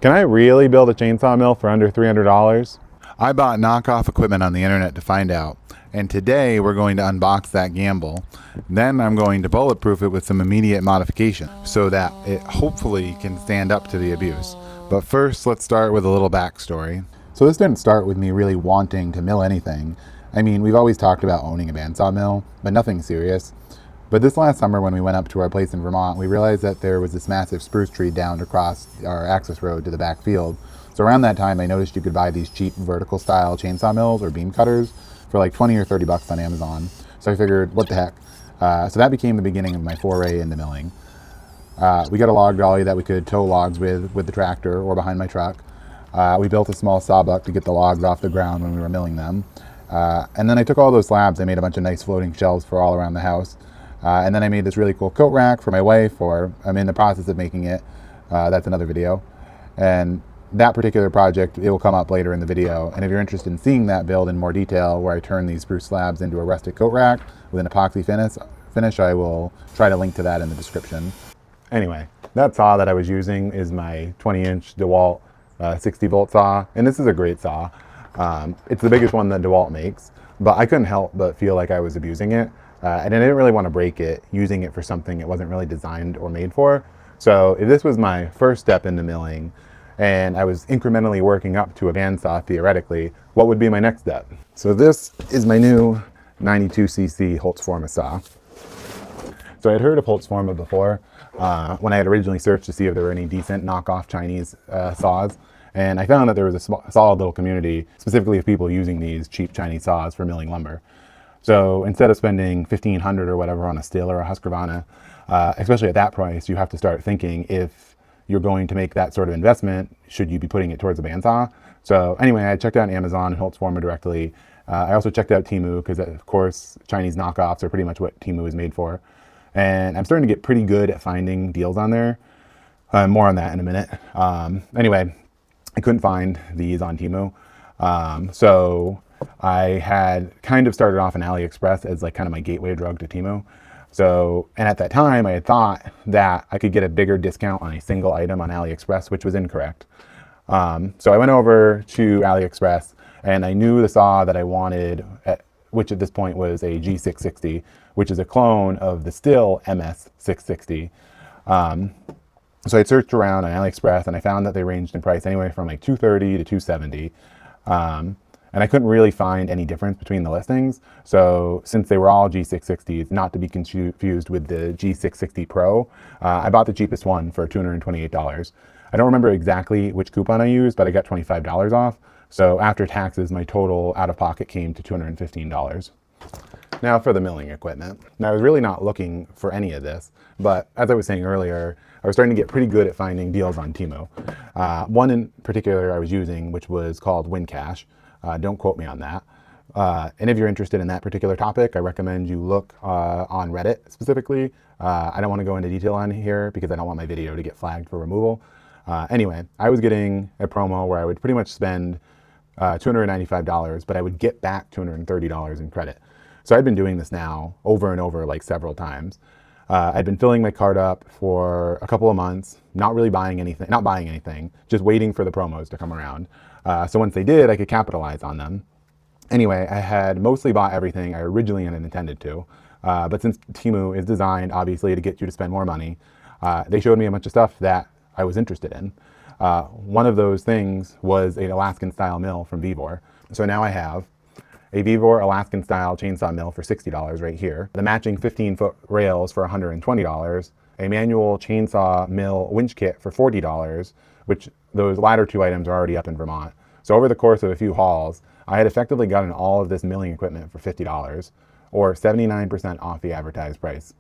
Can I really build a chainsaw mill for under $300? I bought knockoff equipment on the internet to find out, and today we're going to unbox that gamble. Then I'm going to bulletproof it with some immediate modification so that it hopefully can stand up to the abuse. But first, let's start with a little backstory. So this didn't start with me really wanting to mill anything. I mean, we've always talked about owning a bandsaw mill, but nothing serious. But this last summer when we went up to our place in Vermont, we realized that there was this massive spruce tree downed across our access road to the back field. So around that time, I noticed you could buy these cheap vertical style chainsaw mills or beam cutters for like 20 or 30 bucks on Amazon. So I figured, what the heck? So that became the beginning of my foray into milling. We got a log dolly that we could tow logs with the tractor or behind my truck. We built a small sawbuck to get the logs off the ground when we were milling them. And then I took all those slabs, I made a bunch of nice floating shelves for all around the house. And then I made this really cool coat rack for my wife, or I'm in the process of making it. That's another video. And that particular project, it will come up later in the video. And if you're interested in seeing that build in more detail, where I turn these spruce slabs into a rustic coat rack with an epoxy finish, I will try to link to that in the description. Anyway, that saw that I was using is my 20-inch DeWalt 60-volt saw, and this is a great saw. It's the biggest one that DeWalt makes, but I couldn't help but feel like I was abusing it. And I didn't really want to break it using it for something it wasn't really designed or made for. So if this was my first step into milling and I was incrementally working up to a bandsaw theoretically, what would be my next step? So this is my new 92cc Holzfforma saw. So I had heard of Holzfforma before when I had originally searched to see if there were any decent knockoff Chinese saws. And I found that there was a solid little community specifically of people using these cheap Chinese saws for milling lumber. So instead of spending $1,500 or whatever on a Stihl or a Husqvarna, especially at that price, you have to start thinking, if you're going to make that sort of investment, should you be putting it towards a bandsaw? So anyway, I checked out Amazon and Holzfforma directly. I also checked out Temu because, of course, Chinese knockoffs are pretty much what Temu is made for. And I'm starting to get pretty good at finding deals on there. More on that in a minute. Anyway, I couldn't find these on Temu. So I had kind of started off in AliExpress as like kind of my gateway drug to Temu. So, and at that time I had thought that I could get a bigger discount on a single item on AliExpress, which was incorrect. So I went over to AliExpress and I knew the saw that I wanted, which at this point was a G660, which is a clone of the Stihl MS660. So I searched around on AliExpress and I found that they ranged in price anywhere from like $230 to $270. And I couldn't really find any difference between the listings. So since they were all G660s, not to be confused with the G660 Pro, I bought the cheapest one for $228. I don't remember exactly which coupon I used, but I got $25 off. So after taxes, my total out of pocket came to $215. Now for the milling equipment. Now I was really not looking for any of this, but as I was saying earlier, I was starting to get pretty good at finding deals on Temu. One in particular I was using, which was called Winch. Don't quote me on that. And if you're interested in that particular topic, I recommend you look on Reddit specifically. I don't want to go into detail on here because I don't want my video to get flagged for removal. Anyway, I was getting a promo where I would pretty much spend $295, but I would get back $230 in credit. So I'd been doing this now over and over like several times. I'd been filling my cart up for a couple of months, not buying anything, just waiting for the promos to come around. So once they did, I could capitalize on them. Anyway, I had mostly bought everything I originally had intended to, but since Temu is designed, obviously, to get you to spend more money, they showed me a bunch of stuff that I was interested in. One of those things was an Alaskan style mill from Vevor. So now I have a Vevor Alaskan style chainsaw mill for $60 right here, the matching 15-foot rails for $120, a manual chainsaw mill winch kit for $40, which those latter two items are already up in Vermont. So over the course of a few hauls, I had effectively gotten all of this milling equipment for $50, or 79% off the advertised price.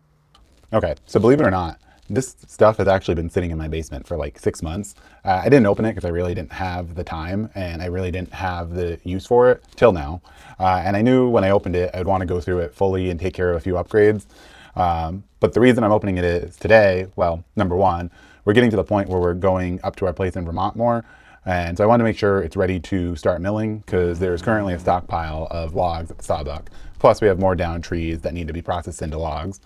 Okay, so believe it or not, this stuff has actually been sitting in my basement for like 6 months. I didn't open it because I really didn't have the time and I really didn't have the use for it till now. And I knew when I opened it, I would want to go through it fully and take care of a few upgrades. But the reason I'm opening it is today, well, number one, we're getting to the point where we're going up to our place in Vermont more. And so I wanted to make sure it's ready to start milling because there's currently a stockpile of logs at the Sawbuck. Plus we have more down trees that need to be processed into logs.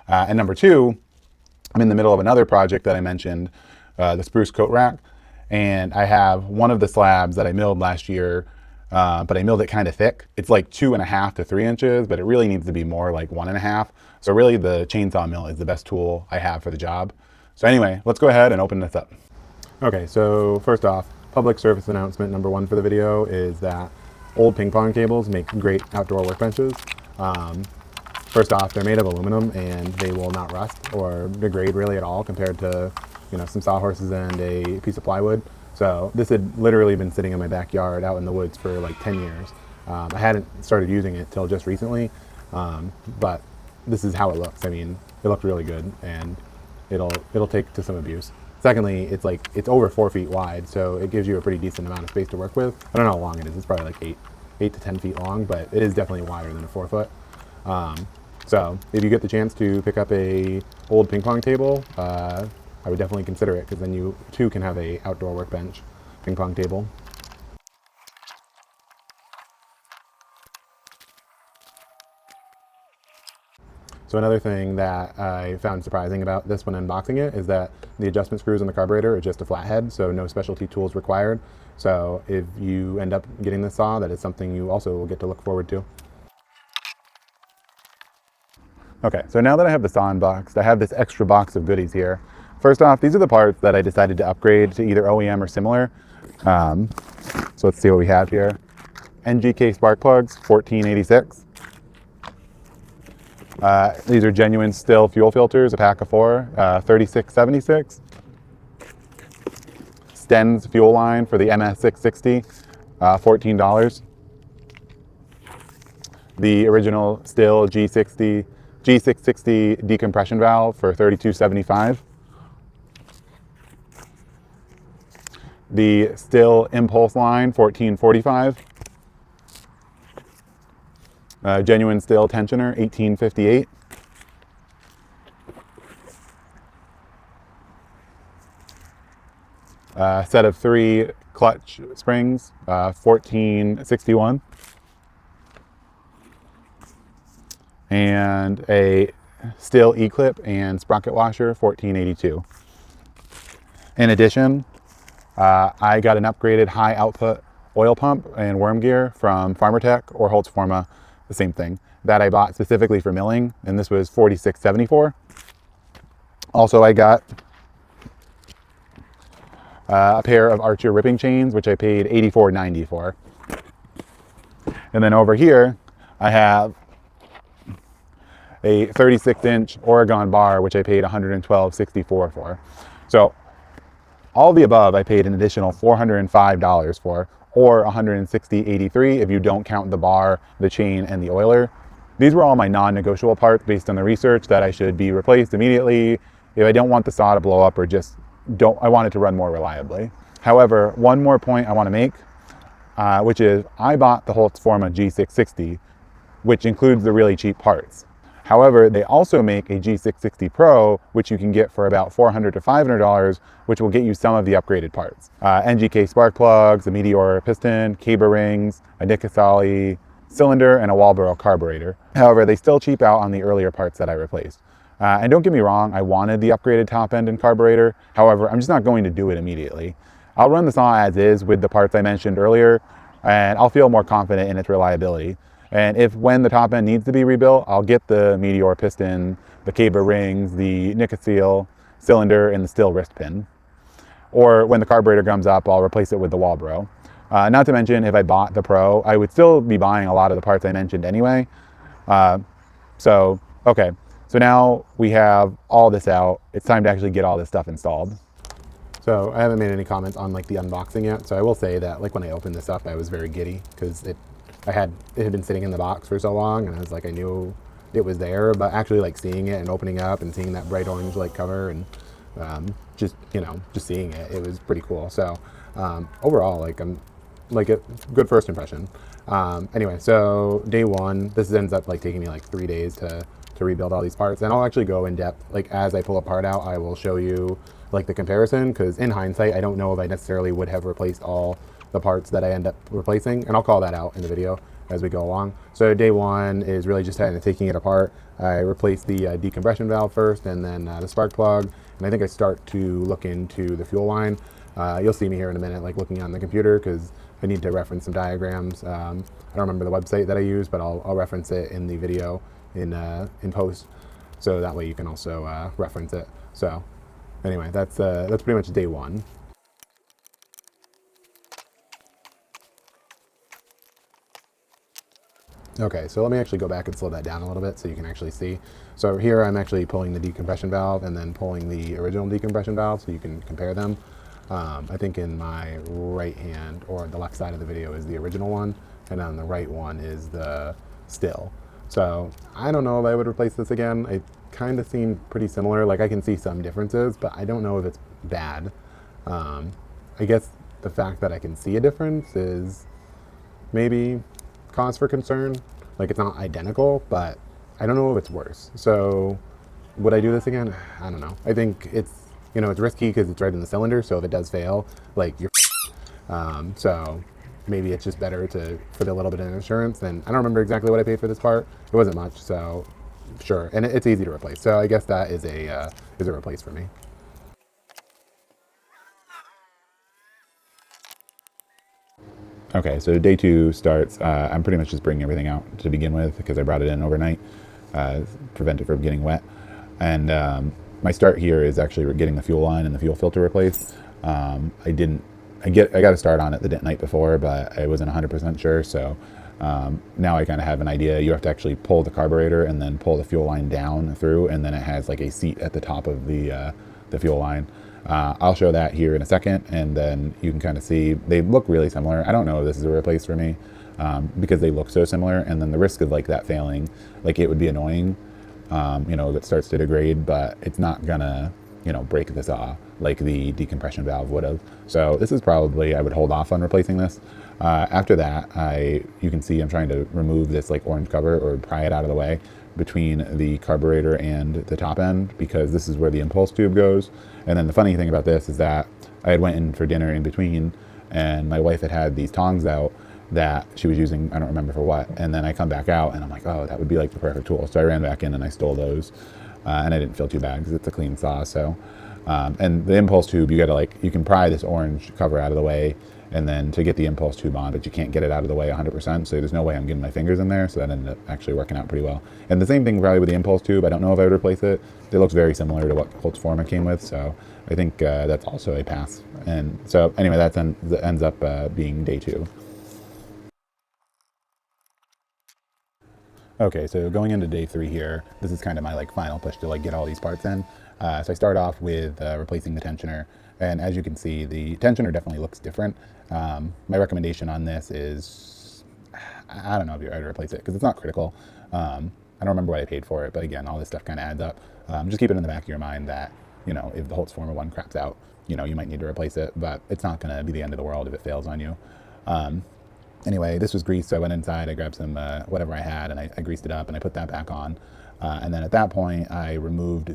And number two, I'm in the middle of another project that I mentioned, the spruce coat rack. And I have one of the slabs that I milled last year, but I milled it kind of thick. It's like 2.5 to 3 inches, but it really needs to be more like 1.5. So really the chainsaw mill is the best tool I have for the job. So anyway, let's go ahead and open this up. Okay, so first off, public service announcement number 1 for the video is that old ping pong tables make great outdoor workbenches. First off, they're made of aluminum and they will not rust or degrade really at all compared to, you know, some sawhorses and a piece of plywood. So this had literally been sitting in my backyard out in the woods for like 10 years. I hadn't started using it till just recently, but this is how it looks. I mean, it looked really good and it'll take to some abuse. Secondly, it's over 4 feet wide, so it gives you a pretty decent amount of space to work with. I don't know how long it is. It's probably like 8 to 10 feet long, but it is definitely wider than a 4 foot. So if you get the chance to pick up a old ping pong table, I would definitely consider it, because then you too can have a outdoor workbench ping pong table. So another thing that I found surprising about this when unboxing it is that the adjustment screws on the carburetor are just a flathead, so no specialty tools required. So if you end up getting this saw, that is something you also will get to look forward to. Okay, so now that I have the saw unboxed, I have this extra box of goodies here. First off, these are the parts that I decided to upgrade to either OEM or similar. So let's see what we have here. NGK spark plugs, 1486. These are genuine Stihl fuel filters, a pack of 4, 3676. Stens fuel line for the MS660, $14. The original Stihl G660 decompression valve for $32.75. The Stihl impulse line, $14.45. Genuine Stihl tensioner, $18.58. Set of 3 clutch springs, $14.61. And a Stihl E-clip and sprocket washer, $14.82. In addition, I got an upgraded high output oil pump and worm gear from Farmertec or Holzfforma, the same thing, that I bought specifically for milling, and this was $46.74. Also, I got a pair of Archer ripping chains, which I paid $84.90 for. And then over here, I have a 36-inch Oregon bar, which I paid $112.64 for. So all the above I paid an additional $405 for, or $160.83 if you don't count the bar, the chain, and the oiler. These were all my non-negotiable parts based on the research that I should be replaced immediately if I don't want the saw to blow up, or just I want it to run more reliably. However, one more point I want to make, which is I bought the Holzfforma G660, which includes the really cheap parts. However, they also make a G660 Pro, which you can get for about $400 to $500, which will get you some of the upgraded parts. NGK spark plugs, a Meteor piston, cable rings, a Nikkasali cylinder, and a Walboro carburetor. However, they still cheap out on the earlier parts that I replaced. And don't get me wrong, I wanted the upgraded top end and carburetor. However, I'm just not going to do it immediately. I'll run the saw as is with the parts I mentioned earlier, and I'll feel more confident in its reliability. And if when the top end needs to be rebuilt, I'll get the Meteor piston, the cable rings, the Nikkasali cylinder, and the Stihl wrist pin. Or when the carburetor comes up, I'll replace it with the Walboro. Not to mention, if I bought the Pro, I would still be buying a lot of the parts I mentioned anyway. Okay, so now we have all this out. It's time to actually get all this stuff installed. So I haven't made any comments on like the unboxing yet. So I will say that like when I opened this up, I was very giddy because it had been sitting in the box for so long, and I was like, I knew it was there, but actually like seeing it and opening up and seeing that bright orange like cover and just seeing it, it was pretty cool. So overall, like I'm like a good first impression. Anyway, so day one, this ends up like taking me like 3 days to rebuild all these parts, and I'll actually go in depth. Like as I pull a part out, I will show you like the comparison, because in hindsight, I don't know if I necessarily would have replaced all the parts that I end up replacing, and I'll call that out in the video as we go along. So day one is really just kind of taking it apart. I replaced the decompression valve first, and then the spark plug, and I think I start to look into the fuel line. You'll see me here in a minute, like looking on the computer, because I need to reference some diagrams. I don't remember the website that I use, but I'll reference it in the video in post, so that way you can also reference it. So anyway, that's pretty much day one. Okay, so let me actually go back and slow that down a little bit so you can actually see. So here I'm actually pulling the decompression valve and then pulling the original decompression valve so you can compare them. I think in my right hand, or the left side of the video, is the original one, and on the right one is the Stihl. So I don't know if I would replace this again. It kind of seemed pretty similar. Like, I can see some differences, but I don't know if it's bad. I guess the fact that I can see a difference is maybe cause for concern. Like, it's not identical, but I don't know if it's worse. So would I do this again? I don't know. I think it's, you know, it's risky because it's right in the cylinder, so if it does fail, like, you're so maybe it's just better for the little bit of insurance. And I don't remember exactly what I paid for this part. It wasn't much, so sure. And it's easy to replace, so I guess that is a replace for me. Okay, so day two starts. I'm pretty much just bringing everything out to begin with because I brought it in overnight, prevent it from getting wet. And my start here is actually getting the fuel line and the fuel filter replaced. I got to start on it the night before, but I wasn't 100% sure. So now I kind of have an idea. You have to actually pull the carburetor and then pull the fuel line down through, and then it has like a seat at the top of the fuel line. I'll show that here in a second, and then you can kind of see they look really similar. I don't know if this is a replace for me because they look so similar, and then the risk of like that failing, like, it would be annoying, you know, if it starts to degrade, but it's not gonna, you know, break the saw like the decompression valve would have. So this is probably, I would hold off on replacing this. After that, you can see I'm trying to remove this like orange cover, or pry it out of the way between the carburetor and the top end, because this is where the impulse tube goes. And then the funny thing about this is that I had went in for dinner in between, and my wife had these tongs out that she was using, I don't remember for what, and then I come back out and I'm like, oh, that would be like the perfect tool. So I ran back in and I stole those, and I didn't feel too bad because it's a clean saw. So and the impulse tube, you gotta, like, you can pry this orange cover out of the way and then to get the impulse tube on, but you can't get it out of the way 100%, so there's no way I'm getting my fingers in there, so that ended up actually working out pretty well. And the same thing probably with the impulse tube. I don't know if I would replace it. It looks very similar to what Holzfforma came with, so I think that's also a pass. And so anyway, that ends up being day two. Okay, so going into day three here, this is kind of my like final push to like get all these parts in. So I start off with replacing the tensioner, and as you can see, the tensioner definitely looks different. My recommendation on this is, I don't know if you're right to replace it because it's not critical. I don't remember what I paid for it, but again, all this stuff kind of adds up. Just keep it in the back of your mind that, you know, if the Holzfforma one craps out, you know, you might need to replace it, but it's not going to be the end of the world if it fails on you. Anyway, this was greased, so I went inside, I grabbed some whatever I had, and I greased it up, and I put that back on. And then at that point, I removed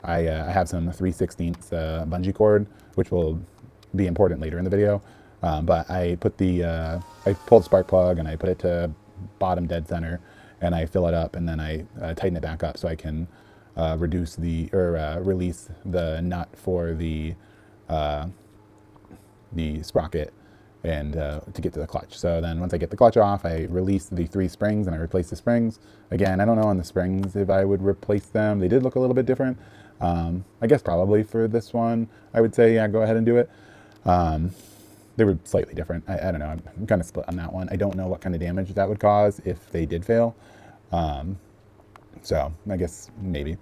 I have some 3/16 bungee cord, which will be important later in the video. But I put I pulled the spark plug, and I put it to bottom dead center, and I fill it up, and then I tighten it back up so I can release the nut for the sprocket and to get to the clutch. So then once I get the clutch off, I release the 3 springs and I replace the springs. Again, I don't know on the springs if I would replace them. They did look a little bit different. I guess probably for this one, I would say, yeah, go ahead and do it. They were slightly different. I don't know. I'm kind of split on that one. I don't know what kind of damage that would cause if they did fail. So I guess maybe.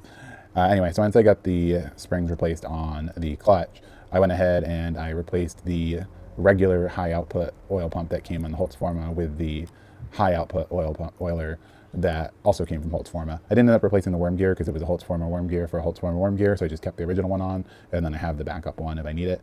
Anyway, so once I got the springs replaced on the clutch, I went ahead and I replaced the regular high output oil pump that came on the Holzfforma with the high output oiler that also came from Holzfforma. I didn't end up replacing the worm gear because it was a Holzfforma worm gear for a Holzfforma worm gear, so I just kept the original one on, and then I have the backup one if I need it.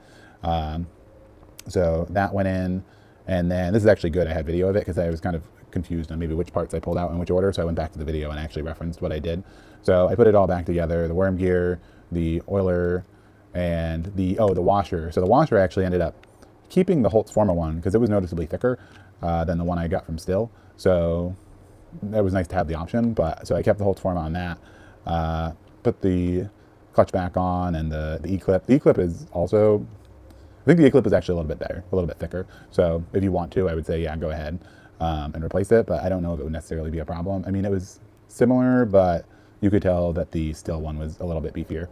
So that went in, and then this is actually good. I had video of it because I was kind of confused on maybe which parts I pulled out in which order, so I went back to the video and actually referenced what I did. So I put it all back together, the worm gear, the oiler, and the washer. So the washer actually ended up keeping the Holzfforma one because it was noticeably thicker than the one I got from Stihl. So that was nice to have the option, but so I kept the Holzfforma on that. Put the clutch back on and the E-clip. The E-clip is also I think the A-clip is actually a little bit better, a little bit thicker. So if you want to, I would say, yeah, go ahead and replace it. But I don't know if it would necessarily be a problem. I mean, it was similar, but you could tell that the Stihl one was a little bit beefier.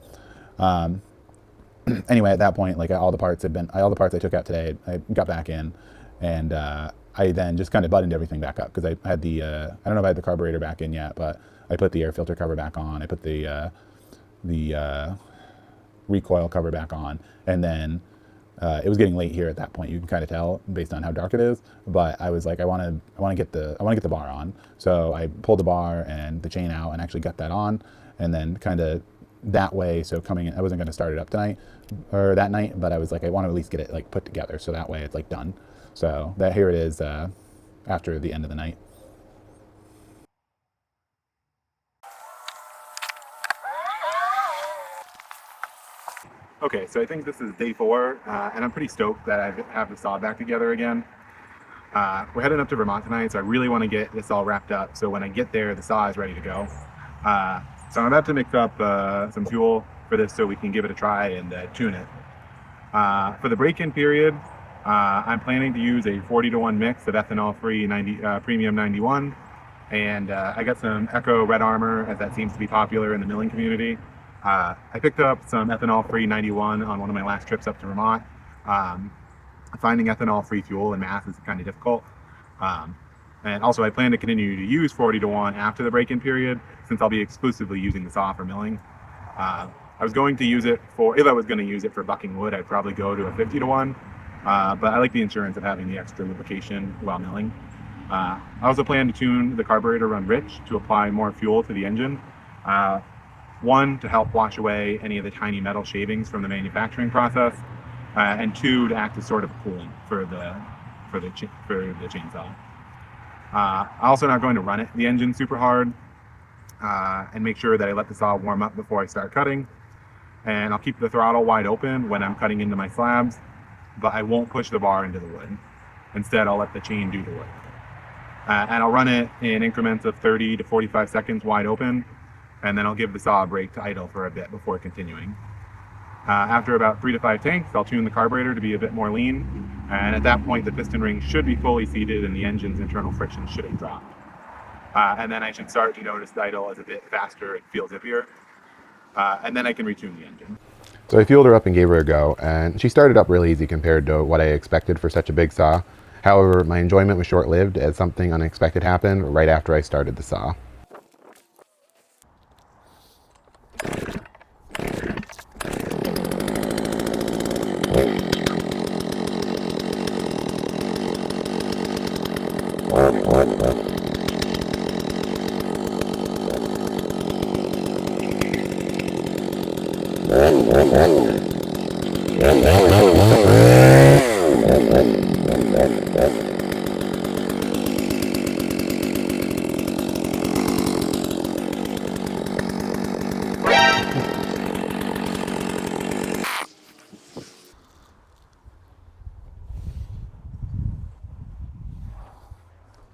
Anyway, at that point, like all the parts I took out today, I got back in, and I then just kind of buttoned everything back up because I had the, I don't know if I had the carburetor back in yet, but I put the air filter cover back on. I put the recoil cover back on, and then it was getting late here at that point. You can kind of tell based on how dark it is, but I was like, I want to get the bar on. So I pulled the bar and the chain out and actually got that on, and then kind of that way. So coming in, I wasn't going to start it up tonight or that night, but I was like, I want to at least get it like put together. So that way it's like done. So that here it is after the end of the night. Okay, so I think this is day 4, and I'm pretty stoked that I have the saw back together again. We're heading up to Vermont tonight, so I really want to get this all wrapped up, so when I get there, the saw is ready to go. So I'm about to mix up some fuel for this so we can give it a try and tune it. For the break-in period, I'm planning to use a 40-to-1 mix of ethanol-free premium 91, and I got some Echo Red Armor, as that seems to be popular in the milling community. I picked up some ethanol-free 91 on one of my last trips up to Vermont. Finding ethanol-free fuel in mass is kind of difficult. And also I plan to continue to use 40-to-1 after the break-in period, since I'll be exclusively using the saw for milling. I was going to use it if I was going to use it for bucking wood, I'd probably go to a 50-to-1. But I like the insurance of having the extra lubrication while milling. I also plan to tune the carburetor run rich to apply more fuel to the engine. One, to help wash away any of the tiny metal shavings from the manufacturing process, and 2, to act as sort of a coolant for the chainsaw. I'm also not going to run the engine super hard, and make sure that I let the saw warm up before I start cutting. And I'll keep the throttle wide open when I'm cutting into my slabs, but I won't push the bar into the wood. Instead, I'll let the chain do the work. And I'll run it in increments of 30 to 45 seconds wide open, and then I'll give the saw a break to idle for a bit before continuing. After about 3 to 5 tanks, I'll tune the carburetor to be a bit more lean, and at that point the piston ring should be fully seated and the engine's internal friction should have dropped. And then I should start to notice the idle is a bit faster and feel zippier, and then I can retune the engine. So I fueled her up and gave her a go, and she started up really easy compared to what I expected for such a big saw. However, my enjoyment was short-lived as something unexpected happened right after I started the saw.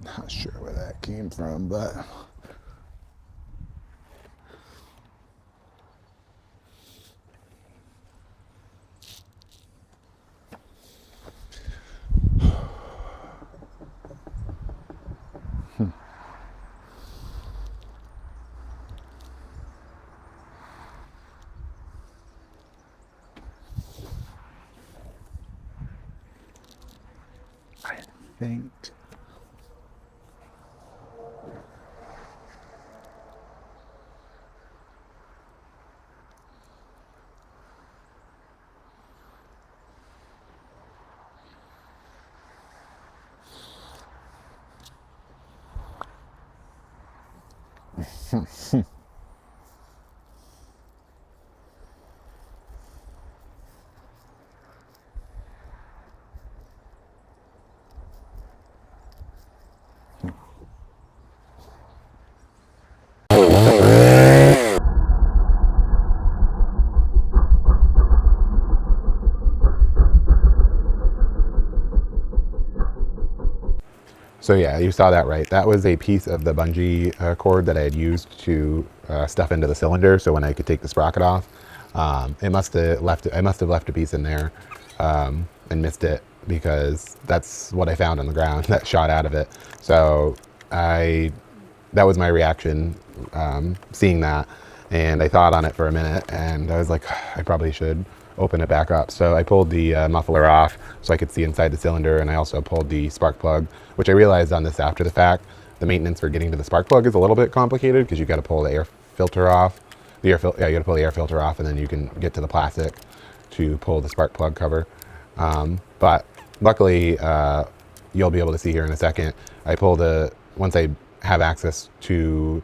Not sure where that came from, but I think so yeah, you saw that right. That was a piece of the bungee cord that I had used to stuff into the cylinder, so when I could take the sprocket off. I must have left a piece in there. and missed it because that's what I found on the ground that shot out of it. So that was my reaction, seeing that, and I thought on it for a minute, and I was like, I probably should open it back up. So I pulled the muffler off so I could see inside the cylinder, and I also pulled the spark plug, which I realized on this after the fact. The maintenance for getting to the spark plug is a little bit complicated because you got to pull the air filter off. You got to pull the air filter off, and then you can get to the plastic to pull the spark plug cover. But luckily, you'll be able to see here in a second, once I have access to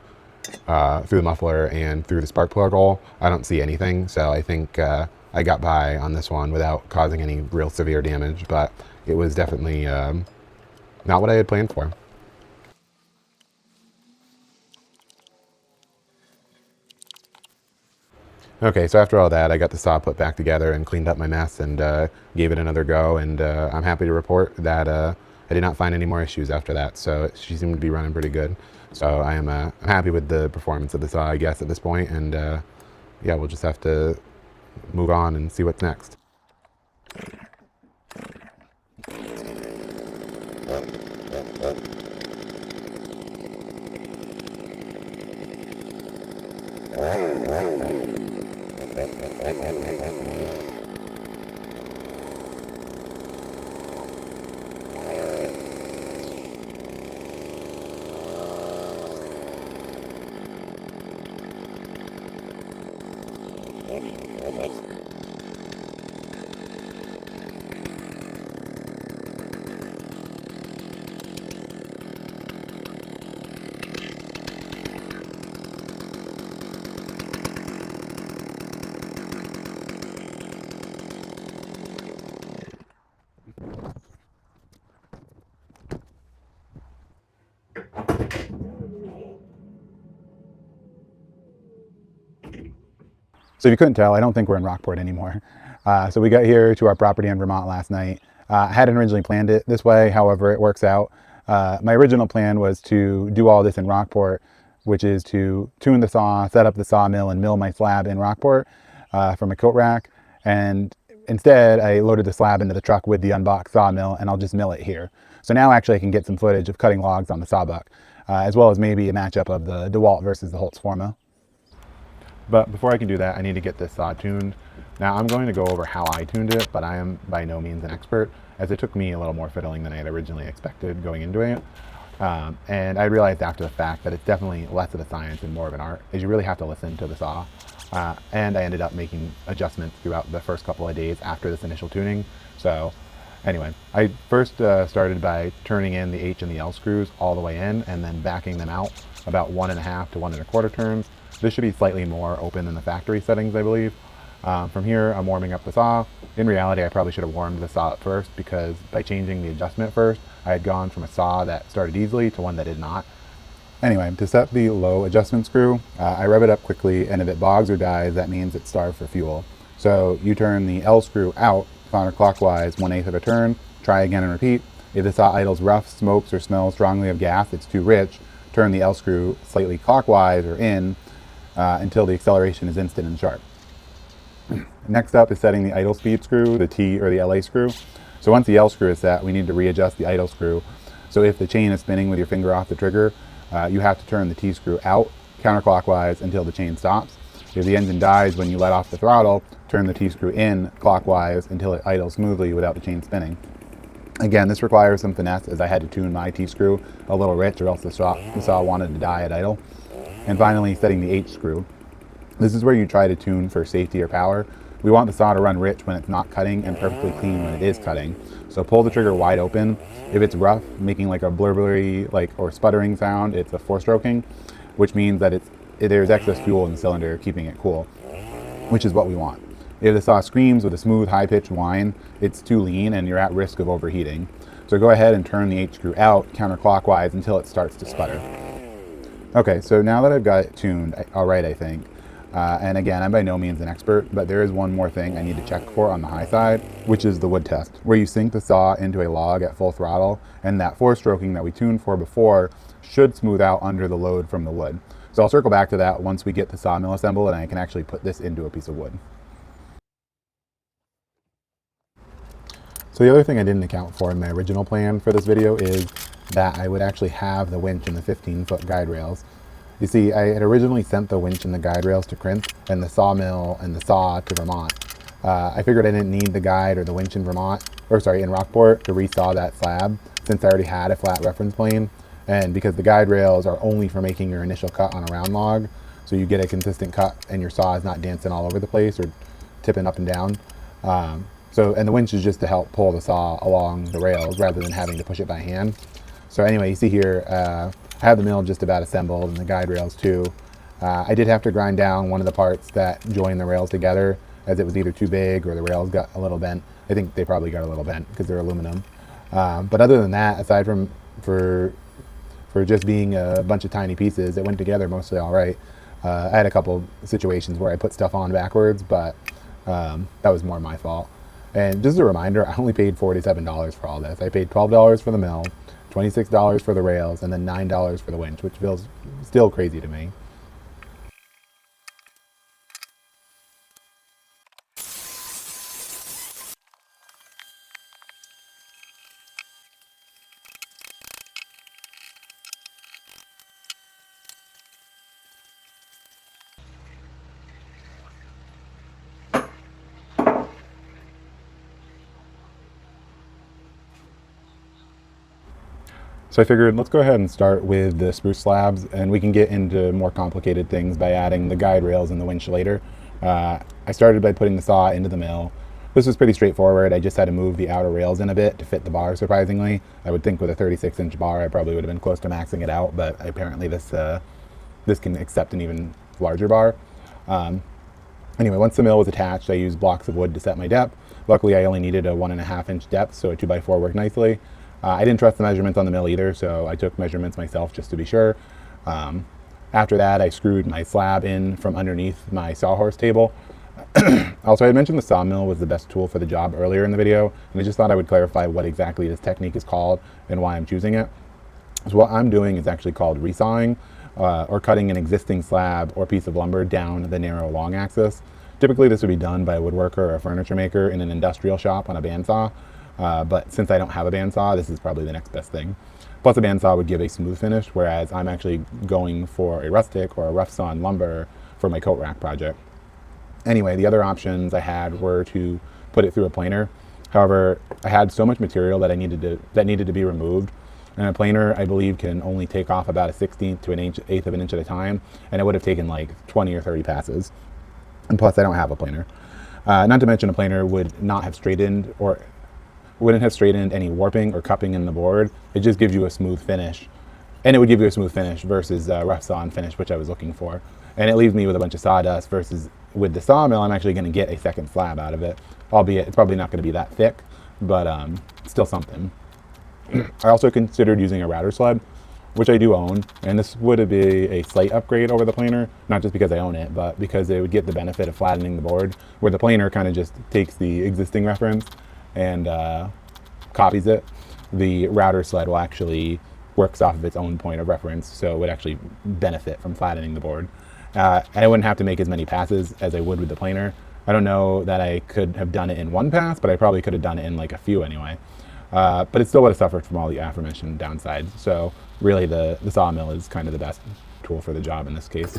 through the muffler and through the spark plug hole, I don't see anything. So I think I got by on this one without causing any real severe damage, but it was definitely not what I had planned for. Okay, so after all that, I got the saw put back together and cleaned up my mess and gave it another go, and I'm happy to report that I did not find any more issues after that, so she seemed to be running pretty good. So I'm happy with the performance of the saw, I guess, at this point, and yeah, we'll just have to move on and see what's next. So if you couldn't tell, I don't think we're in Rockport anymore. So we got here to our property in Vermont last night. I hadn't originally planned it this way, however, it works out. My original plan was to do all this in Rockport, which is to tune the saw, set up the sawmill, and mill my slab in Rockport from a coat rack. And instead, I loaded the slab into the truck with the unboxed sawmill, and I'll just mill it here. So now actually I can get some footage of cutting logs on the Sawbuck, as well as maybe a matchup of the DeWalt versus the Holzfforma. But before I can do that, I need to get this saw tuned. Now I'm going to go over how I tuned it, but I am by no means an expert, as it took me a little more fiddling than I had originally expected going into it. And I realized after the fact that it's definitely less of a science and more of an art, as you really have to listen to the saw. And I ended up making adjustments throughout the first couple of days after this initial tuning. So anyway, I first started by turning in the H and the L screws all the way in and then backing them out about 1.5 to 1.25 turns. This should be slightly more open than the factory settings, I believe. From here, I'm warming up the saw. In reality, I probably should have warmed the saw up first, because by changing the adjustment first, I had gone from a saw that started easily to one that did not. Anyway, to set the low adjustment screw, I rev it up quickly, and if it bogs or dies, that means it's starved for fuel. So you turn the L screw out counterclockwise 1/8 of a turn, try again and repeat. If the saw idles rough, smokes, or smells strongly of gas, it's too rich, turn the L screw slightly clockwise or in, until the acceleration is instant and sharp. Next up is setting the idle speed screw, the T or the LA screw. So once the L screw is set, we need to readjust the idle screw. So if the chain is spinning with your finger off the trigger, you have to turn the T screw out counterclockwise until the chain stops. If the engine dies when you let off the throttle, turn the T screw in clockwise until it idles smoothly without the chain spinning. Again, this requires some finesse, as I had to tune my T screw a little rich, or else the saw wanted to die at idle. And finally, setting the H screw. This is where you try to tune for safety or power. We want the saw to run rich when it's not cutting and perfectly clean when it is cutting. So pull the trigger wide open. If it's rough, making like a blurbery or sputtering sound, it's a 4-stroking, which means that there's excess fuel in the cylinder keeping it cool, which is what we want. If the saw screams with a smooth, high-pitched whine, it's too lean and you're at risk of overheating. So go ahead and turn the H screw out counterclockwise until it starts to sputter. Okay, so now that I've got it tuned all right, I think, and again, I'm by no means an expert, but there is one more thing I need to check for on the high side, which is the wood test, where you sink the saw into a log at full throttle, and that 4-stroking that we tuned for before should smooth out under the load from the wood. So I'll circle back to that once we get the sawmill assembled and I can actually put this into a piece of wood. So the other thing I didn't account for in my original plan for this video is that I would actually have the winch and the 15-foot guide rails. You see, I had originally sent the winch and the guide rails to Crimp and the sawmill and the saw to Vermont. I figured I didn't need the guide or the winch in in Rockport to resaw that slab since I already had a flat reference plane, and because the guide rails are only for making your initial cut on a round log, so you get a consistent cut and your saw is not dancing all over the place or tipping up and down. And the winch is just to help pull the saw along the rails rather than having to push it by hand. So anyway, you see here, I have the mill just about assembled and the guide rails too. I did have to grind down one of the parts that join the rails together, as it was either too big or the rails got a little bent. I think they probably got a little bent because they're aluminum. But other than that, aside from for just being a bunch of tiny pieces, it went together mostly all right. I had a couple situations where I put stuff on backwards, but that was more my fault. And just a reminder, I only paid $47 for all this. I paid $12 for the mill, $26 for the rails, and then $9 for the winch, which feels still crazy to me. So I figured let's go ahead and start with the spruce slabs, and we can get into more complicated things by adding the guide rails and the winch later. I started by putting the saw into the mill. This was pretty straightforward. I just had to move the outer rails in a bit to fit the bar, surprisingly. I would think with a 36-inch bar I probably would have been close to maxing it out, but apparently this can accept an even larger bar. Anyway, once the mill was attached, I used blocks of wood to set my depth. Luckily, I only needed a 1.5-inch depth, so a 2x4 worked nicely. I didn't trust the measurements on the mill either, so I took measurements myself just to be sure. After that, I screwed my slab in from underneath my sawhorse table. Also, I had mentioned the sawmill was the best tool for the job earlier in the video, and I just thought I would clarify what exactly this technique is called and why I'm choosing it. So what I'm doing is actually called resawing, or cutting an existing slab or piece of lumber down the narrow long axis. Typically, this would be done by a woodworker or a furniture maker in an industrial shop on a bandsaw. But since I don't have a bandsaw, this is probably the next best thing. Plus, a bandsaw would give a smooth finish, whereas I'm actually going for a rustic or a rough sawn lumber for my coat rack project. Anyway, the other options I had were to put it through a planer. However, I had so much material that needed to be removed, and a planer, I believe, can only take off about a 1/16 to an eighth of an inch at a time, and it would have taken like 20 or 30 passes. And plus, I don't have a planer. Not to mention, a planer wouldn't have straightened any warping or cupping in the board. It just gives you a smooth finish, and it would give you a smooth finish versus rough sawn finish, which I was looking for. And it leaves me with a bunch of sawdust versus with the sawmill, I'm actually going to get a second slab out of it, albeit it's probably not going to be that thick, but still something. I also considered using a router sled, which I do own, and this would be a slight upgrade over the planer, not just because I own it, but because it would get the benefit of flattening the board, where the planer kind of just takes the existing reference and copies it. The router sled will actually works off of its own point of reference, so it would actually benefit from flattening the board. And I wouldn't have to make as many passes as I would with the planer. I don't know that I could have done it in one pass, but I probably could have done it in like a few anyway. But it still would have suffered from all the aforementioned downsides. So really the sawmill is kind of the best tool for the job in this case.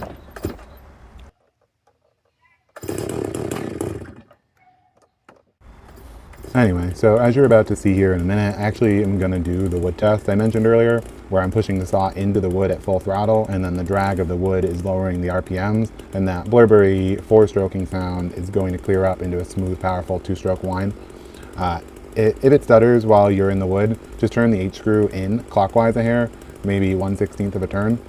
Anyway, so as you're about to see here in a minute, I actually am going to do the wood test I mentioned earlier, where I'm pushing the saw into the wood at full throttle, and then the drag of the wood is lowering the RPMs, and that blurbery 4-stroking sound is going to clear up into a smooth, powerful 2-stroke whine. If it stutters while you're in the wood, just turn the H-screw in clockwise a hair, maybe 1/16 of a turn,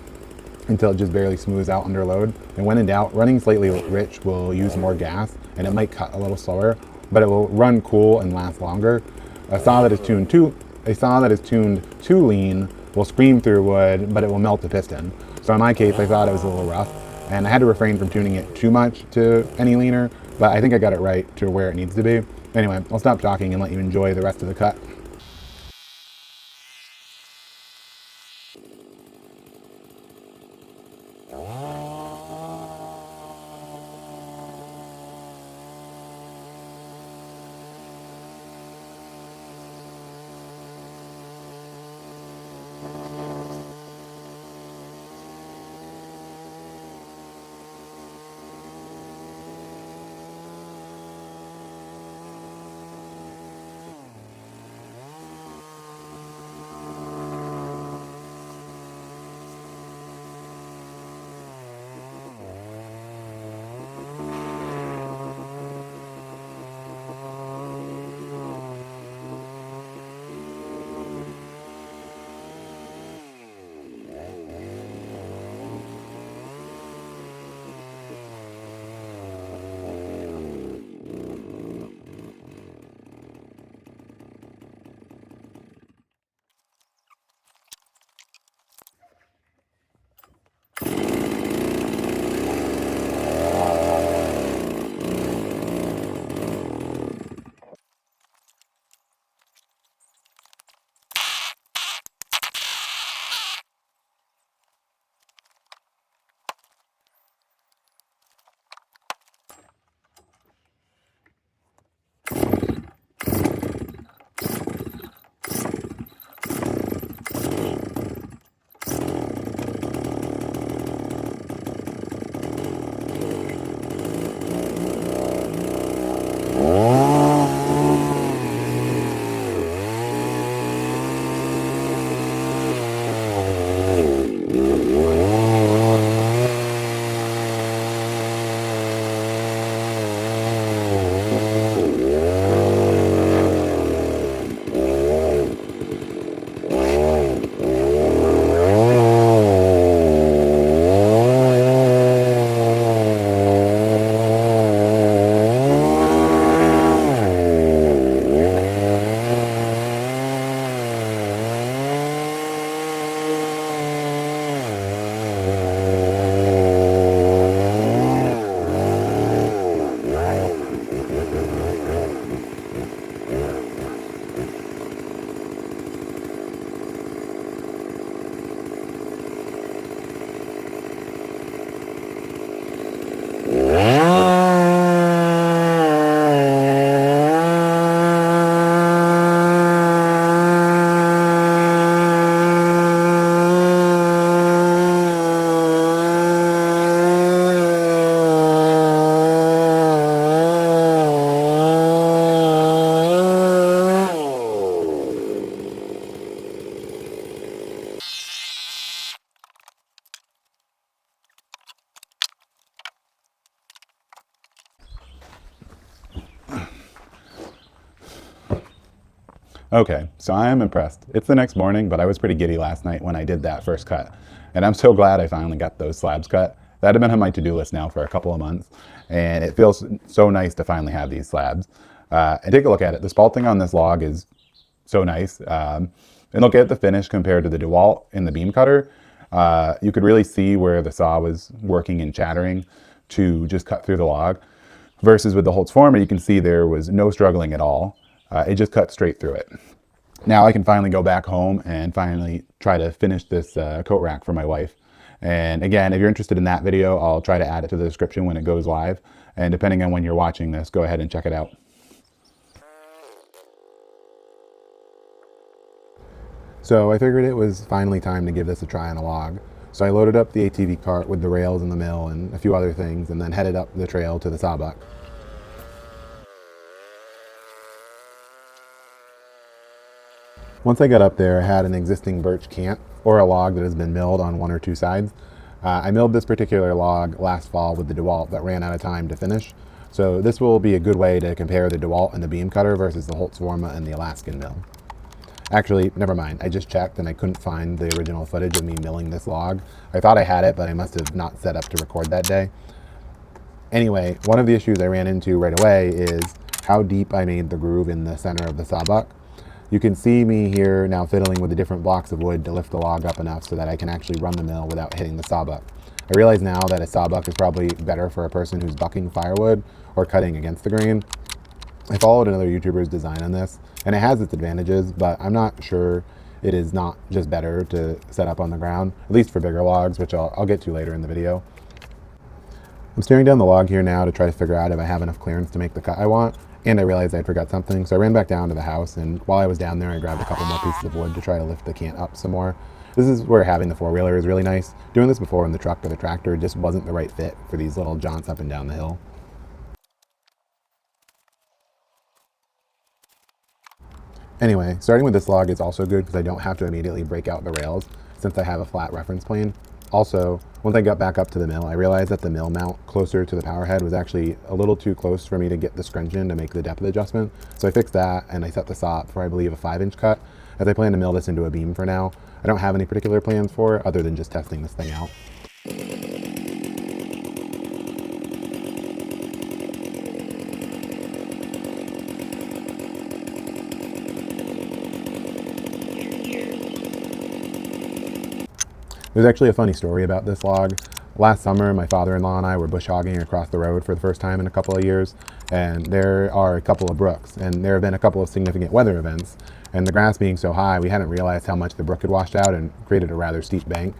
until it just barely smooths out under load. And when in doubt, running slightly rich will use more gas, and it might cut a little slower, but it will run cool and last longer. A saw that is tuned too lean will scream through wood, but it will melt the piston. So in my case, I thought it was a little rough, and I had to refrain from tuning it too much to any leaner, but I think I got it right to where it needs to be. Anyway, I'll stop talking and let you enjoy the rest of the cut. Okay, so I am impressed. It's the next morning, but I was pretty giddy last night when I did that first cut. And I'm so glad I finally got those slabs cut. That had been on my to-do list now for a couple of months. And it feels so nice to finally have these slabs. And take a look at it. The spalting on this log is so nice. And look at the finish compared to the DeWalt in the beam cutter. You could really see where the saw was working and chattering to just cut through the log. Versus with the Holzfforma, you can see there was no struggling at all. It just cut straight through it. Now I can finally go back home and finally try to finish this coat rack for my wife. And again, if you're interested in that video, I'll try to add it to the description when it goes live. And depending on when you're watching this, go ahead and check it out. So I figured it was finally time to give this a try on a log. So I loaded up the ATV cart with the rails and the mill and a few other things, and then headed up the trail to the Sawbuck. Once I got up there, I had an existing birch cant, or a log that has been milled on one or two sides. I milled this particular log last fall with the DeWalt, but ran out of time to finish. So this will be a good way to compare the DeWalt and the beam cutter versus the Holzfforma and the Alaskan mill. Actually, never mind. I just checked and I couldn't find the original footage of me milling this log. I thought I had it, but I must have not set up to record that day. Anyway, one of the issues I ran into right away is how deep I made the groove in the center of the Sawbuck. You can see me here now fiddling with the different blocks of wood to lift the log up enough so that I can actually run the mill without hitting the Sawbuck. I realize now that a Sawbuck is probably better for a person who's bucking firewood or cutting against the grain. I followed another YouTuber's design on this, and it has its advantages, but I'm not sure it is not just better to set up on the ground, at least for bigger logs, which I'll get to later in the video. I'm staring down the log here now to try to figure out if I have enough clearance to make the cut I want, and I realized I forgot something. So I ran back down to the house, and while I was down there, I grabbed a couple more pieces of wood to try to lift the cant up some more. This is where having the four-wheeler is really nice. Doing this before in the truck or the tractor just wasn't the right fit for these little jaunts up and down the hill. Anyway, starting with this log is also good because I don't have to immediately break out the rails since I have a flat reference plane. Also, once I got back up to the mill, I realized that the mill mount closer to the power head was actually a little too close for me to get the scrunch in to make the depth adjustment. So I fixed that, and I set the saw up for, I believe, a 5-inch cut, as I plan to mill this into a beam for now. I don't have any particular plans for it other than just testing this thing out. There's actually a funny story about this log. Last summer, my father-in-law and I were bush hogging across the road for the first time in a couple of years, and there are a couple of brooks, and there have been a couple of significant weather events, and the grass being so high, we hadn't realized how much the brook had washed out and created a rather steep bank,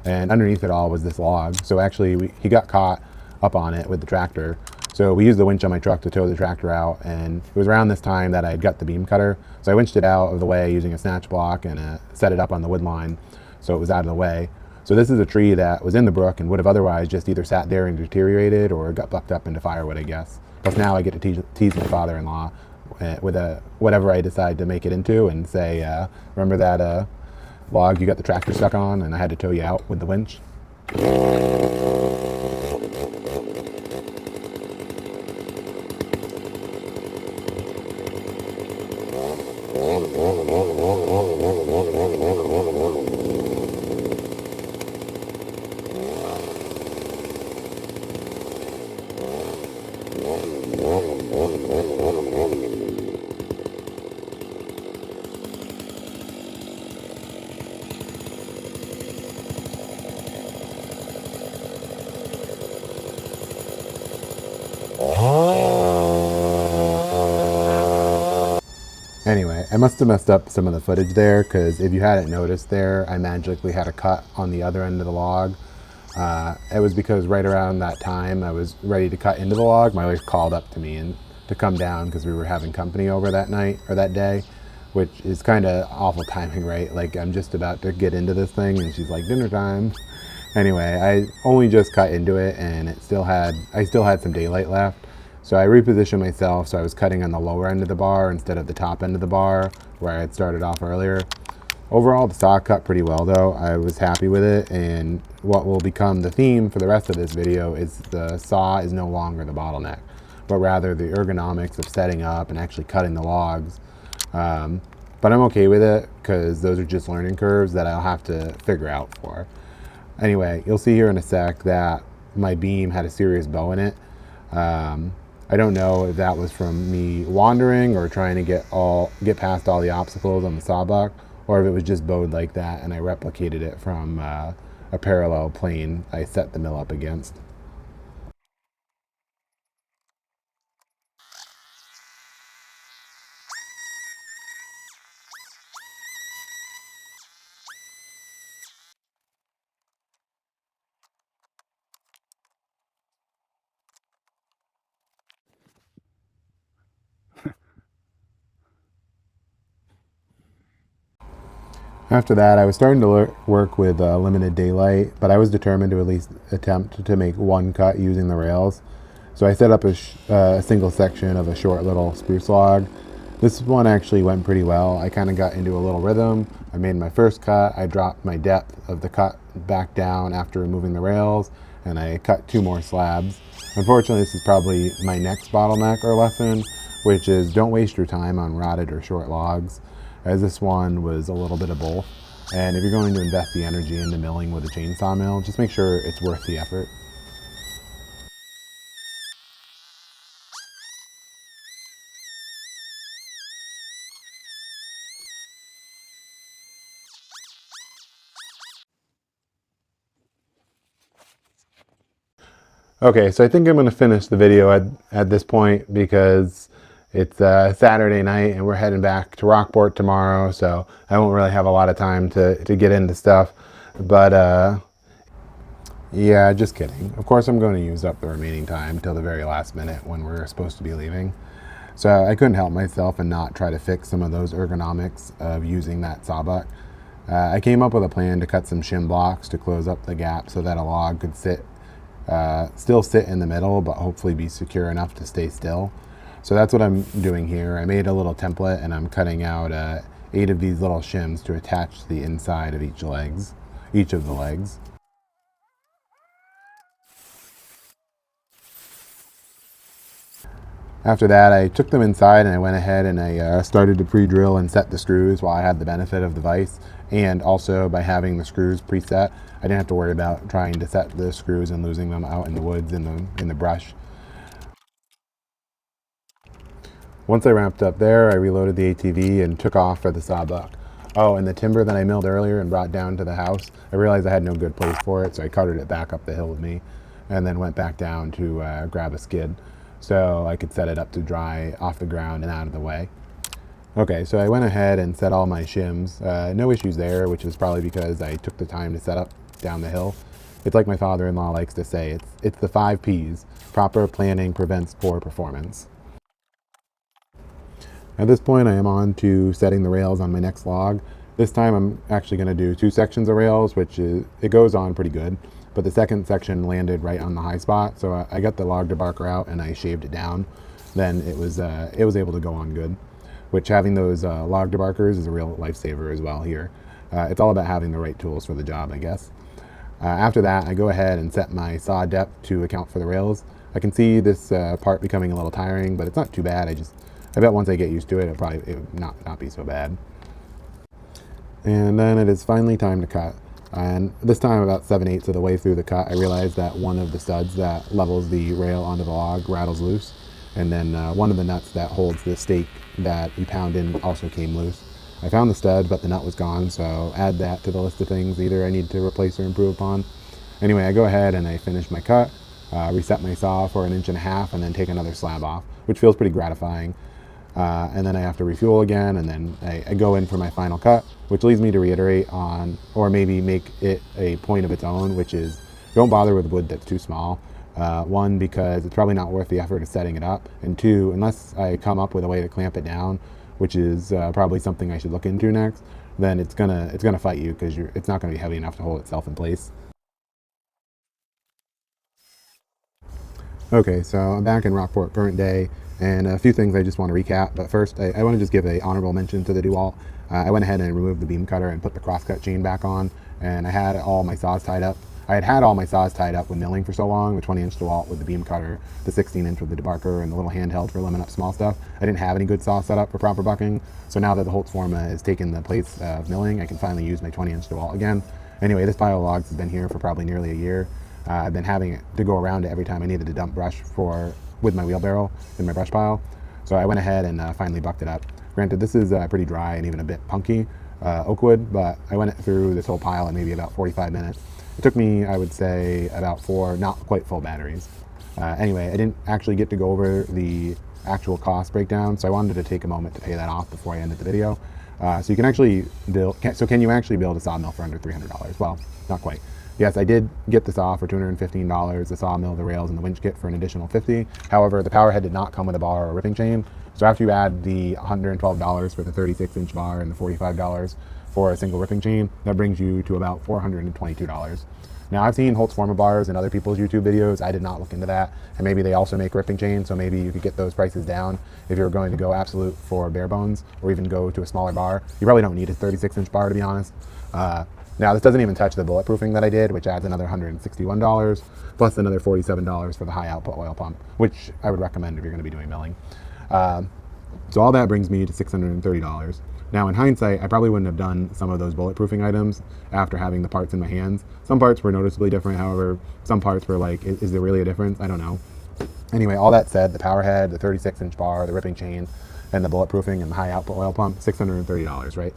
and underneath it all was this log. So actually, he got caught up on it with the tractor, so we used the winch on my truck to tow the tractor out, and it was around this time that I had got the beam cutter, so I winched it out of the way using a snatch block and set it up on the wood line so it was out of the way. So this is a tree that was in the brook and would have otherwise just either sat there and deteriorated or got bucked up into firewood, I guess. Plus now I get to tease my father-in-law with whatever I decide to make it into and say, remember that log you got the tractor stuck on and I had to tow you out with the winch? Anyway, I must have messed up some of the footage there because if you hadn't noticed there, I magically had a cut on the other end of the log. It was because right around that time I was ready to cut into the log, my wife called up to me and to come down because we were having company over that night or that day, which is kind of awful timing, right? Like I'm just about to get into this thing and she's like, dinner time. Anyway, I only just cut into it and I still had some daylight left. So I repositioned myself so I was cutting on the lower end of the bar instead of the top end of the bar where I had started off earlier. Overall, the saw cut pretty well though. I was happy with it, and what will become the theme for the rest of this video is the saw is no longer the bottleneck, but rather the ergonomics of setting up and actually cutting the logs. But I'm okay with it because those are just learning curves that I'll have to figure out for. Anyway, you'll see here in a sec that my beam had a serious bow in it. I don't know if that was from me wandering or trying to get past all the obstacles on the Sawbuck, or if it was just bowed like that and I replicated it from a parallel plane I set the mill up against. After that, I was starting to work with limited daylight, but I was determined to at least attempt to make one cut using the rails. So I set up a single section of a short little spruce log. This one actually went pretty well. I kind of got into a little rhythm. I made my first cut. I dropped my depth of the cut back down after removing the rails, and I cut 2 more slabs. Unfortunately, this is probably my next bottleneck or lesson, which is don't waste your time on rotted or short logs, as this one was a little bit of both. And if you're going to invest the energy into milling with a chainsaw mill, just make sure it's worth the effort. Okay, so I think I'm going to finish the video at this point because it's Saturday night and we're heading back to Rockport tomorrow, so I won't really have a lot of time to get into stuff. But yeah, just kidding. Of course I'm going to use up the remaining time till the very last minute when we're supposed to be leaving. So I couldn't help myself and not try to fix some of those ergonomics of using that sawbuck. I came up with a plan to cut some shim blocks to close up the gap so that a log could still sit in the middle, but hopefully be secure enough to stay still. So that's what I'm doing here. I made a little template and I'm cutting out 8 of these little shims to attach to the inside of each of the legs. After that, I took them inside and I went ahead and I started to pre-drill and set the screws while I had the benefit of the vise. And also by having the screws preset, I didn't have to worry about trying to set the screws and losing them out in the woods in the brush. Once I wrapped up there, I reloaded the ATV and took off for the sawbuck. Oh, and the timber that I milled earlier and brought down to the house, I realized I had no good place for it, so I carted it back up the hill with me and then went back down to grab a skid so I could set it up to dry off the ground and out of the way. Okay, so I went ahead and set all my shims. No issues there, which is probably because I took the time to set up down the hill. It's like my father-in-law likes to say, it's the 5 Ps. Proper planning prevents poor performance. At this point, I am on to setting the rails on my next log. This time I'm actually going to do 2 sections of rails, it goes on pretty good. But the second section landed right on the high spot, so I got the log debarker out and I shaved it down. Then it was able to go on good, which having those log debarkers is a real lifesaver as well here. It's all about having the right tools for the job, I guess. After that, I go ahead and set my saw depth to account for the rails. I can see this part becoming a little tiring, but it's not too bad. I bet once I get used to it, it would not be so bad. And then it is finally time to cut. And this time, about 7/8 of the way through the cut, I realized that one of the studs that levels the rail onto the log rattles loose. And then one of the nuts that holds the stake that you pound in also came loose. I found the stud, but the nut was gone, so add that to the list of things either I need to replace or improve upon. Anyway, I go ahead and I finish my cut, reset my saw for 1.5 inches, and then take another slab off, which feels pretty gratifying. And then I have to refuel again, and then I go in for my final cut, which leads me to reiterate on, or maybe make it a point of its own, which is don't bother with wood that's too small. 1, because it's probably not worth the effort of setting it up, and 2, unless I come up with a way to clamp it down, which is probably something I should look into next, then it's gonna fight you because it's not gonna be heavy enough to hold itself in place. Okay, so I'm back in Rockport current day, and a few things I just want to recap. But first, I want to just give an honorable mention to the DeWalt. I went ahead and removed the beam cutter and put the crosscut chain back on, and I had all my saws tied up. I had all my saws tied up with milling for so long, the 20-inch DeWalt with the beam cutter, the 16-inch with the debarker, and the little handheld for limbing up small stuff. I didn't have any good saws set up for proper bucking, so now that the Holzfforma has taken the place of milling, I can finally use my 20-inch DeWalt again. Anyway, this pile of logs has been here for probably nearly a year. I've been having it to go around it every time I needed to dump brush with my wheelbarrow in my brush pile. So I went ahead and finally bucked it up. Granted, this is pretty dry and even a bit punky oak wood, but I went through this whole pile in maybe about 45 minutes. It took me, I would say, about 4 not quite full batteries. Anyway, I didn't actually get to go over the actual cost breakdown, so I wanted to take a moment to pay that off before I ended the video. So you can actually can you actually build a sawmill for under $300? Well, not quite. Yes, I did get the saw for $215, the sawmill, the rails, and the winch kit for an additional $50. However, the powerhead did not come with a bar or a ripping chain. So after you add the $112 for the 36-inch bar and the $45 for a single ripping chain, that brings you to about $422. Now, I've seen Holzfforma bars in other people's YouTube videos. I did not look into that. And maybe they also make ripping chains, so maybe you could get those prices down if you're going to go absolute for bare bones or even go to a smaller bar. You probably don't need a 36-inch bar, to be honest. Now, this doesn't even touch the bulletproofing that I did, which adds another $161, plus another $47 for the high output oil pump, which I would recommend if you're going to be doing milling. So all that brings me to $630. Now, in hindsight, I probably wouldn't have done some of those bulletproofing items after having the parts in my hands. Some parts were noticeably different. However, some parts were like, is there really a difference? I don't know. Anyway, all that said, the powerhead, the 36-inch bar, the ripping chain, and the bulletproofing and the high output oil pump, $630, right?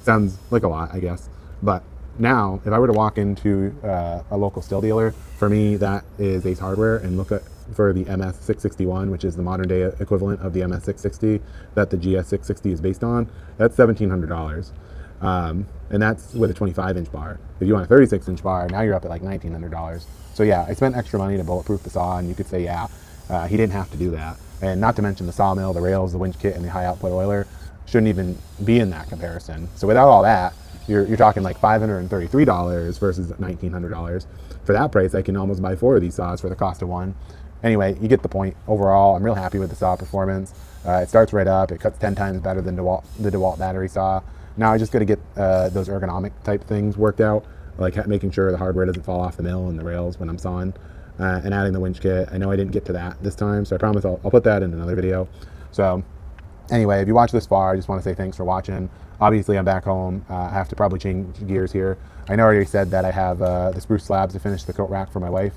Sounds like a lot, I guess. But now, if I were to walk into a local Stihl dealer, for me, that is Ace Hardware, and look for the MS661, which is the modern day equivalent of the MS660 that the GS660 is based on, that's $1,700. And that's with a 25-inch bar. If you want a 36-inch bar, now you're up at like $1,900. So yeah, I spent extra money to bulletproof the saw, and you could say, yeah, he didn't have to do that. And not to mention the sawmill, the rails, the winch kit, and the high output oiler shouldn't even be in that comparison. So without all that, you're talking like $533 versus $1,900. For that price, I can almost buy 4 of these saws for the cost of one. Anyway, you get the point. Overall, I'm real happy with the saw performance. It starts right up. It cuts 10 times better than the DeWalt battery saw. Now I just got to get those ergonomic type things worked out, like making sure the hardware doesn't fall off the mill and the rails when I'm sawing, and adding the winch kit. I know I didn't get to that this time, so I promise I'll put that in another video. So anyway, if you watched this far, I just want to say thanks for watching. Obviously, I'm back home. I have to probably change gears here. I know I already said that I have the Spruce slabs to finish the coat rack for my wife.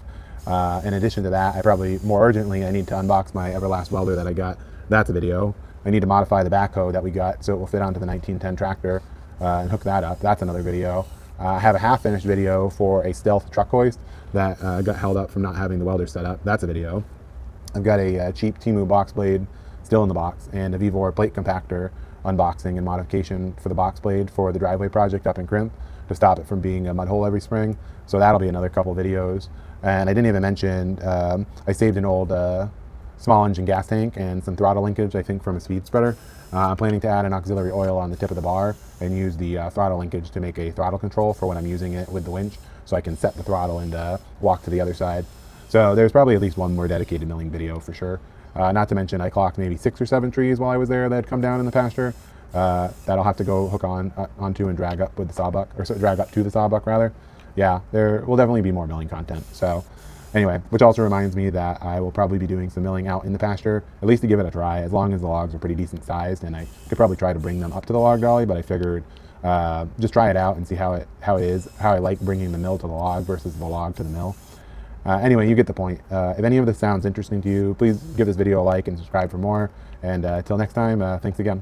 In addition to that, I probably more urgently, I need to unbox my Everlast welder that I got. That's a video. I need to modify the backhoe that we got so it will fit onto the 1910 tractor and hook that up. That's another video. I have a half-finished video for a Stealth truck hoist that got held up from not having the welder set up. That's a video. I've got a cheap Temu box blade still in the box, and a Vevor plate compactor unboxing and modification for the box blade for the driveway project up in Crimp to stop it from being a mud hole every spring. So that'll be another couple videos. And I didn't even mention, I saved an old small engine gas tank and some throttle linkage, I think from a speed spreader. I'm planning to add an auxiliary oil on the tip of the bar and use the throttle linkage to make a throttle control for when I'm using it with the winch, so I can set the throttle and walk to the other side. So there's probably at least one more dedicated milling video for sure. Not to mention I clocked maybe 6 or 7 trees while I was there that had come down in the pasture that I'll have to go hook onto and drag up with the sawbuck, or drag up to the sawbuck rather. Yeah, there will definitely be more milling content. So anyway, which also reminds me that I will probably be doing some milling out in the pasture, at least to give it a try, as long as the logs are pretty decent sized, and I could probably try to bring them up to the log dolly, but I figured just try it out and see how it is, how I like bringing the mill to the log versus the log to the mill. Anyway, you get the point. If any of this sounds interesting to you, please give this video a like and subscribe for more. And till next time, thanks again.